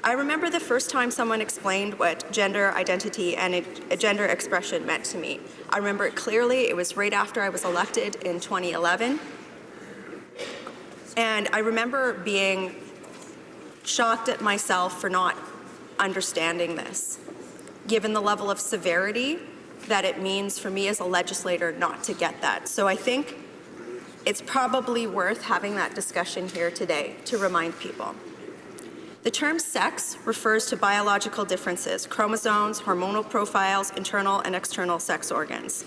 I remember the first time someone explained what gender identity and a gender expression meant to me. I remember it clearly. It was right after I was elected in 2011. And I remember being shocked at myself for not understanding this, given the level of severity that it means for me as a legislator not to get that. So I think it's probably worth having that discussion here today to remind people. The term sex refers to biological differences, chromosomes, hormonal profiles, internal and external sex organs.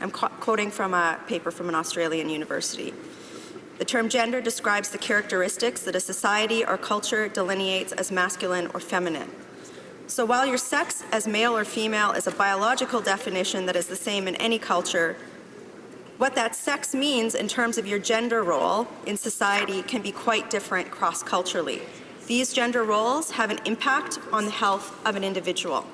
I'm quoting from a paper from an Australian university. The term gender describes the characteristics that a society or culture delineates as masculine or feminine. So while your sex as male or female is a biological definition that is the same in any culture, what that sex means in terms of your gender role in society can be quite different cross-culturally. These gender roles have an impact on the health of an individual.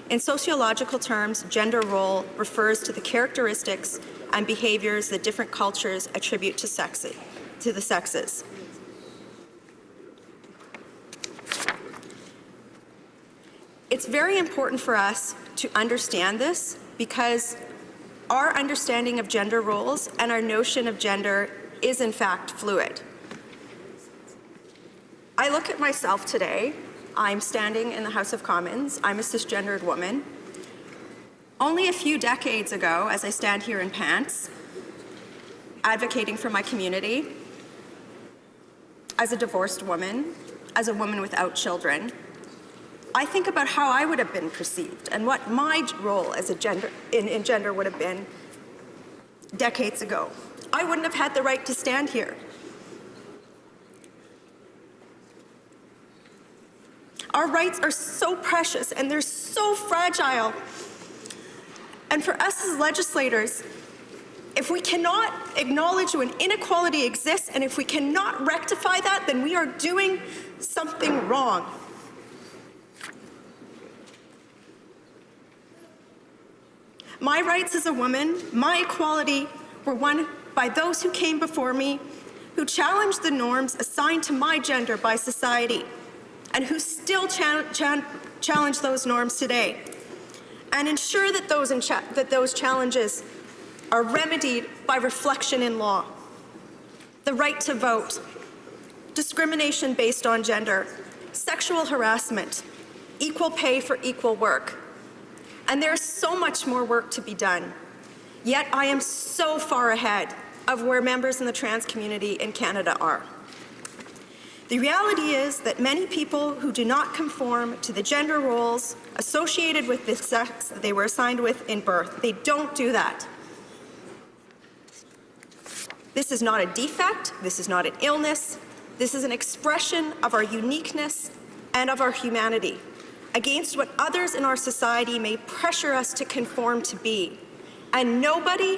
In sociological terms, gender role refers to the characteristics and behaviors that different cultures attribute to the sexes. It's very important for us to understand this because our understanding of gender roles and our notion of gender is in fact fluid. I look at myself today. I'm standing in the House of Commons. I'm a cisgendered woman. Only a few decades ago, as I stand here in pants, advocating for my community, as a divorced woman, as a woman without children, I think about how I would have been perceived and what my role as in gender would have been decades ago. I wouldn't have had the right to stand here. Our rights are so precious and they're so fragile. And for us as legislators, if we cannot acknowledge when inequality exists and if we cannot rectify that, then we are doing something wrong. My rights as a woman, my equality, were won by those who came before me, who challenged the norms assigned to my gender by society, and who still challenge those norms today, and ensure that those challenges are remedied by reflection in law. The right to vote, discrimination based on gender, sexual harassment, equal pay for equal work. And there's so much more work to be done. Yet I am so far ahead of where members in the trans community in Canada are. The reality is that many people who do not conform to the gender roles associated with the sex that they were assigned with in birth, they don't do that. This is not a defect, this is not an illness, this is an expression of our uniqueness and of our humanity, against what others in our society may pressure us to conform to be. And nobody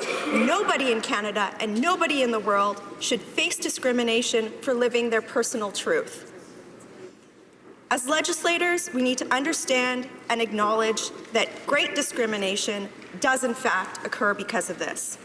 in Canada and nobody in the world should face discrimination for living their personal truth. As legislators, we need to understand and acknowledge that great discrimination does in fact occur because of this.